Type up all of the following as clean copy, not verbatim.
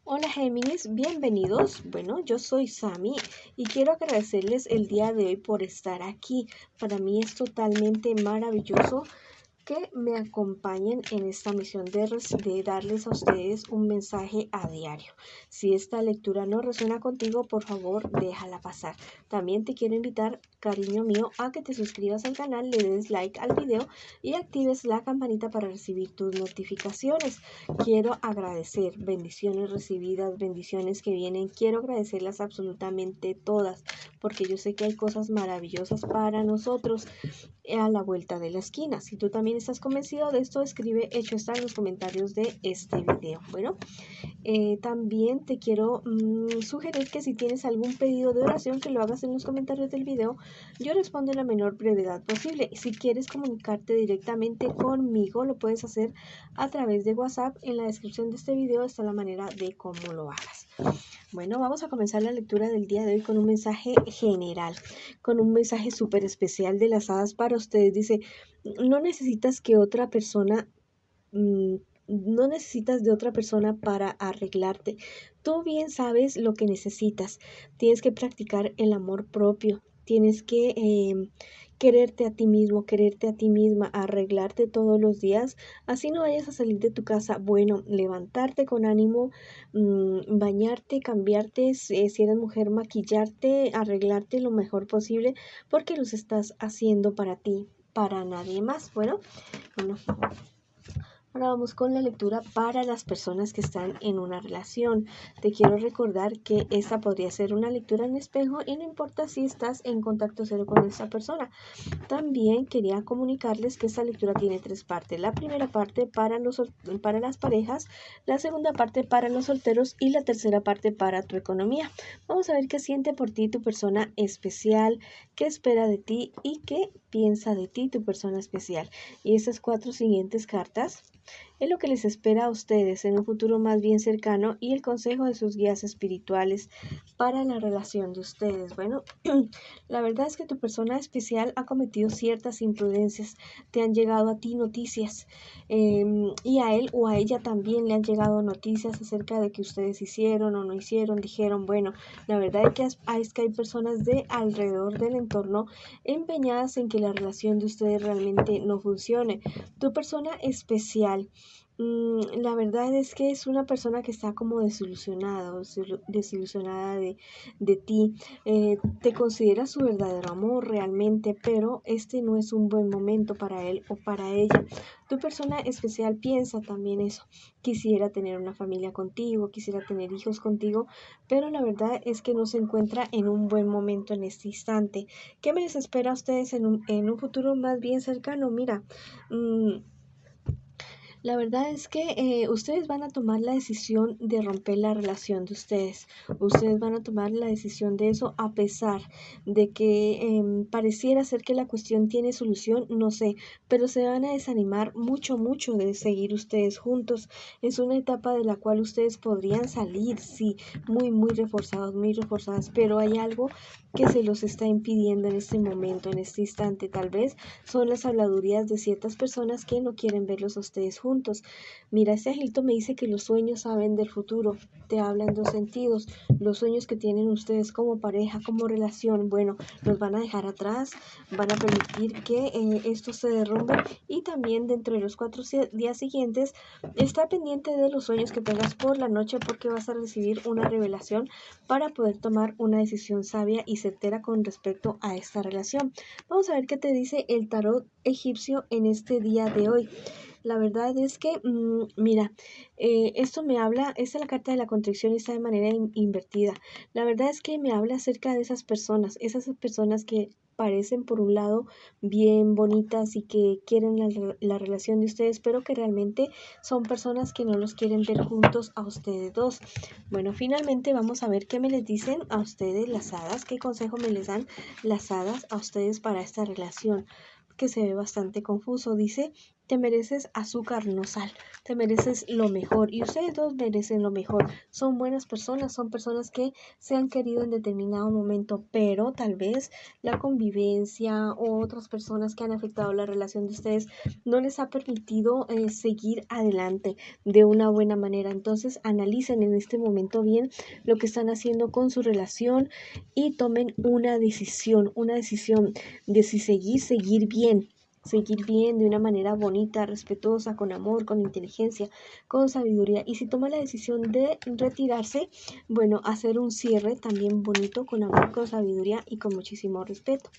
Hola Géminis, bienvenidos. Bueno, yo soy Sami y quiero agradecerles el día de hoy por estar aquí. Para mí es totalmente maravilloso que me acompañen en esta misión de darles a ustedes un mensaje a diario. Si esta lectura no resuena contigo, por favor, déjala pasar. También te quiero invitar, cariño mío, a que te suscribas al canal, le des like al video y actives la campanita para recibir tus notificaciones. Quiero agradecer bendiciones recibidas, bendiciones que vienen. Quiero agradecerlas absolutamente todas, porque yo sé que hay cosas maravillosas para nosotros a la vuelta de la esquina. Si tú también estás convencido de esto, escribe hecho está en los comentarios de este video. Bueno, también te quiero sugerir que si tienes algún pedido de oración, que lo hagas en los comentarios del video. Yo respondo en la menor brevedad posible. Si quieres comunicarte directamente conmigo, lo puedes hacer a través de WhatsApp. En la descripción de este video está la manera de cómo lo hagas. Bueno, vamos a comenzar la lectura del día de hoy con un mensaje general, con un mensaje súper especial de las hadas para ustedes. Dice, no necesitas que otra persona, no necesitas de otra persona para arreglarte. Tú bien sabes lo que necesitas. Tienes que practicar el amor propio. Tienes que quererte a ti mismo, quererte a ti misma, arreglarte todos los días. Así no vayas a salir de tu casa. Bueno, levantarte con ánimo, bañarte, cambiarte, si eres mujer, maquillarte, arreglarte lo mejor posible, porque los estás haciendo para ti, para nadie más. Bueno, ahora vamos con la lectura para las personas que están en una relación. Te quiero recordar que esta podría ser una lectura en espejo y no importa si estás en contacto cero con esa persona. También quería comunicarles que esta lectura tiene tres partes. La primera parte para las parejas, la segunda parte para los solteros y la tercera parte para tu economía. Vamos a ver qué siente por ti tu persona especial, qué espera de ti y qué piensa de ti tu persona especial. Y estas cuatro siguientes cartas es lo que les espera a ustedes en un futuro más bien cercano y el consejo de sus guías espirituales para la relación de ustedes. Bueno, la verdad es que tu persona especial ha cometido ciertas imprudencias. Te han llegado a ti noticias y a él o a ella también le han llegado noticias acerca de que ustedes hicieron o no hicieron, dijeron. Bueno, la verdad es que hay personas de alrededor del entorno empeñadas en que la relación de ustedes realmente no funcione. Tu persona especial, la verdad es que es una persona que está como desilusionada de ti. Te considera su verdadero amor realmente, pero este no es un buen momento para él o para ella. Tu persona especial piensa también eso. Quisiera tener una familia contigo, quisiera tener hijos contigo, pero la verdad es que no se encuentra en un buen momento en este instante. ¿Qué me les espera a ustedes en un futuro más bien cercano? Mira, la verdad es que ustedes van a tomar la decisión de romper la relación de ustedes. Ustedes van a tomar la decisión de eso a pesar de que pareciera ser que la cuestión tiene solución, no sé, pero se van a desanimar mucho, mucho de seguir ustedes juntos. Es una etapa de la cual ustedes podrían salir, sí, muy, muy reforzadas, pero hay algo que se los está impidiendo en este momento, en este instante. Tal vez son las habladurías de ciertas personas que no quieren verlos a ustedes juntos. Mira, este angelito me dice que los sueños saben del futuro. Te habla en dos sentidos. Los sueños que tienen ustedes como pareja, como relación, bueno, los van a dejar atrás, van a permitir que esto se derrumbe, y también dentro de los 4 días siguientes está pendiente de los sueños que tengas por la noche, porque vas a recibir una revelación para poder tomar una decisión sabia y certera con respecto a esta relación. Vamos a ver qué te dice el tarot egipcio en este día de hoy. La verdad es que, mira, esto me habla, esta es la carta de la contracción y está de manera invertida. La verdad es que me habla acerca de esas personas que parecen por un lado bien bonitas y que quieren la relación de ustedes, pero que realmente son personas que no los quieren ver juntos a ustedes dos. Bueno, finalmente vamos a ver qué me les dicen a ustedes las hadas, qué consejo me les dan las hadas a ustedes para esta relación, que se ve bastante confuso. Dice Te mereces azúcar, no sal. Te mereces lo mejor. Y ustedes dos merecen lo mejor. Son buenas personas, son personas que se han querido en determinado momento, pero tal vez la convivencia o otras personas que han afectado la relación de ustedes no les ha permitido seguir adelante de una buena manera. Entonces analicen en este momento bien lo que están haciendo con su relación y tomen una decisión de si seguir bien de una manera bonita, respetuosa, con amor, con inteligencia, con sabiduría. Y si toma la decisión de retirarse, bueno, hacer un cierre también bonito, con amor, con sabiduría y con muchísimo respeto.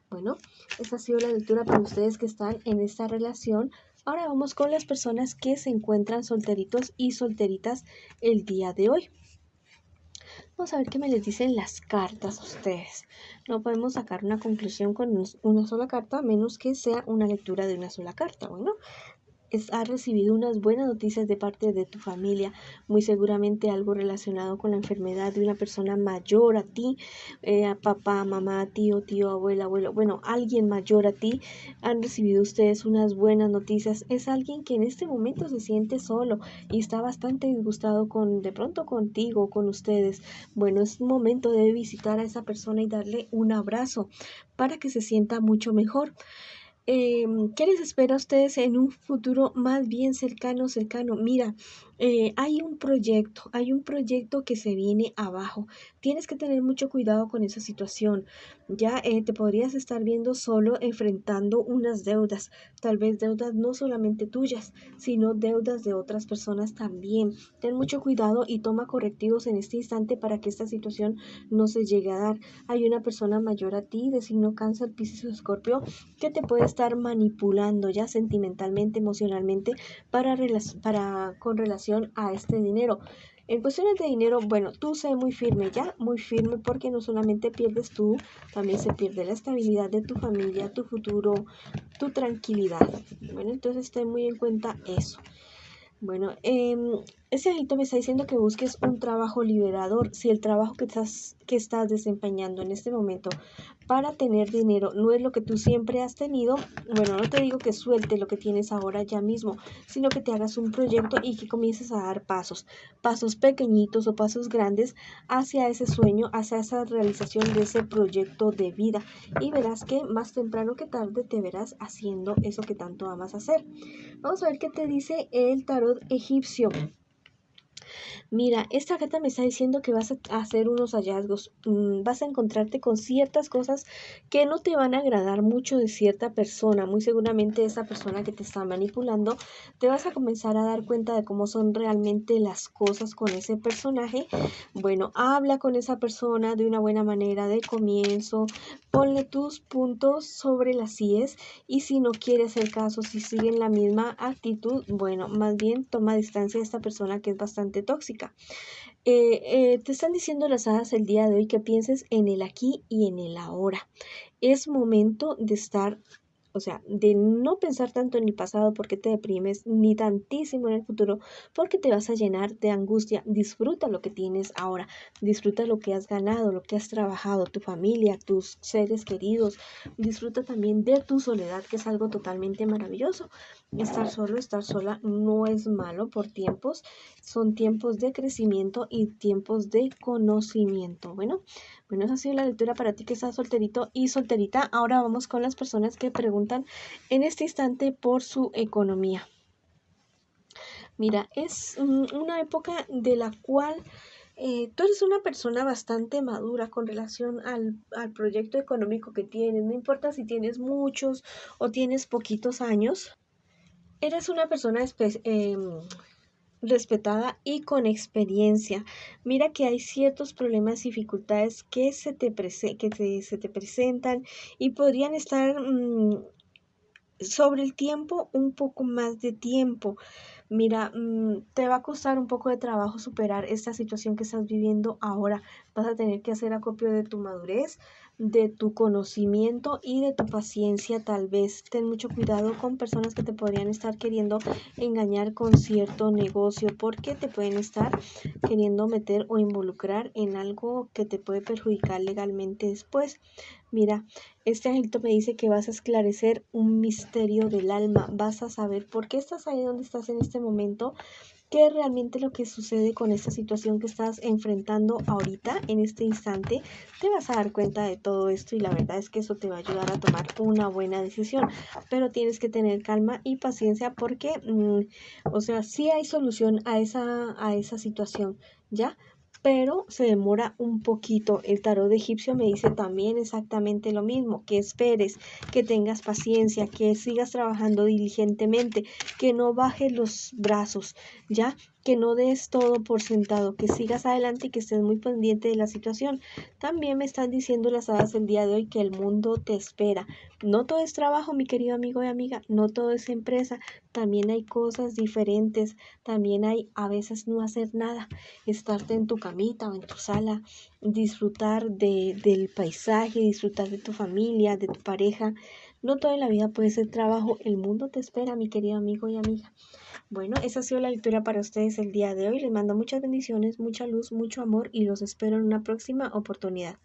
Bueno, esa ha sido la lectura para ustedes que están en esta relación. Ahora vamos con las personas que se encuentran solteritos y solteritas el día de hoy. Vamos a ver qué me les dicen las cartas a ustedes. No podemos sacar una conclusión con una sola carta, a menos que sea una lectura de una sola carta. Bueno, has recibido unas buenas noticias de parte de tu familia, muy seguramente algo relacionado con la enfermedad de una persona mayor a ti, a papá, mamá, tío, abuela, abuelo, bueno, alguien mayor a ti. Han recibido ustedes unas buenas noticias. Es alguien que en este momento se siente solo y está bastante disgustado de pronto contigo, con ustedes. Bueno, es un momento de visitar a esa persona y darle un abrazo para que se sienta mucho mejor. ¿Qué les espera a ustedes en un futuro más bien cercano? Mira, hay un proyecto que se viene abajo. Tienes que tener mucho cuidado con esa situación. Ya te podrías estar viendo solo enfrentando unas deudas, tal vez deudas no solamente tuyas, sino deudas de otras personas también. Ten mucho cuidado y toma correctivos en este instante para que esta situación no se llegue a dar. Hay una persona mayor a ti de signo Cáncer, Piscis o Escorpio que te puede estar manipulando ya sentimentalmente, emocionalmente con relación a este dinero. En cuestiones de dinero, bueno, tú sé muy firme ya, muy firme, porque no solamente pierdes tú, también se pierde la estabilidad de tu familia, tu futuro, tu tranquilidad. Bueno, entonces ten muy en cuenta eso. Bueno, ese angelito me está diciendo que busques un trabajo liberador. Si el trabajo que estás desempeñando en este momento para tener dinero no es lo que tú siempre has tenido, bueno, no te digo que suelte lo que tienes ahora ya mismo, sino que te hagas un proyecto y que comiences a dar pasos pequeñitos o pasos grandes hacia ese sueño, hacia esa realización de ese proyecto de vida. Y verás que más temprano que tarde te verás haciendo eso que tanto amas hacer. Vamos a ver qué te dice el tarot egipcio. Mira, esta carta me está diciendo que vas a hacer unos hallazgos, vas a encontrarte con ciertas cosas que no te van a agradar mucho de cierta persona. Muy seguramente esa persona que te está manipulando, te vas a comenzar a dar cuenta de cómo son realmente las cosas con ese personaje. Bueno, habla con esa persona de una buena manera de comienzo, ponle tus puntos sobre las IES y si no quiere hacer caso, si sigue en la misma actitud, bueno, más bien toma distancia de esta persona que es bastante tóxica. Te están diciendo las hadas el día de hoy que pienses en el aquí y en el ahora. Es momento de estar, o sea, de no pensar tanto en el pasado porque te deprimes, ni tantísimo en el futuro porque te vas a llenar de angustia. Disfruta lo que tienes ahora, disfruta lo que has ganado, lo que has trabajado, tu familia, tus seres queridos. Disfruta también de tu soledad, que es algo totalmente maravilloso. Estar solo, estar sola no es malo por tiempos, son tiempos de crecimiento y tiempos de conocimiento. Bueno, esa ha sido la lectura para ti que estás solterito y solterita. Ahora vamos con las personas que preguntan en este instante por su economía. Mira, es una época de la cual tú eres una persona bastante madura con relación al proyecto económico que tienes. No importa si tienes muchos o tienes poquitos años. Eres una persona respetada y con experiencia. Mira que hay ciertos problemas y dificultades que se te presentan y podrían estar sobre el tiempo, un poco más de tiempo. Mira, te va a costar un poco de trabajo superar esta situación que estás viviendo ahora. Vas a tener que hacer acopio de tu madurez, de tu conocimiento y de tu paciencia. Tal vez ten mucho cuidado con personas que te podrían estar queriendo engañar con cierto negocio, porque te pueden estar queriendo meter o involucrar en algo que te puede perjudicar legalmente después. Mira, este angelito me dice que vas a esclarecer un misterio del alma, vas a saber por qué estás ahí donde estás en este momento, qué es realmente lo que sucede con esta situación que estás enfrentando ahorita, en este instante. Te vas a dar cuenta de todo esto y la verdad es que eso te va a ayudar a tomar una buena decisión, pero tienes que tener calma y paciencia porque, o sea, sí hay solución a esa situación, ¿ya? Pero se demora un poquito. El tarot egipcio me dice también exactamente lo mismo, que esperes, que tengas paciencia, que sigas trabajando diligentemente, que no bajes los brazos, ya, que no des todo por sentado, que sigas adelante y que estés muy pendiente de la situación. También me están diciendo las hadas el día de hoy que el mundo te espera. No todo es trabajo, mi querido amigo y amiga, no todo es empresa, también hay cosas diferentes, también hay a veces no hacer nada, estarte en tu camita o en tu sala, disfrutar del paisaje, disfrutar de tu familia, de tu pareja. No toda la vida puede ser trabajo, el mundo te espera, mi querido amigo y amiga. Bueno, esa ha sido la lectura para ustedes el día de hoy. Les mando muchas bendiciones, mucha luz, mucho amor y los espero en una próxima oportunidad.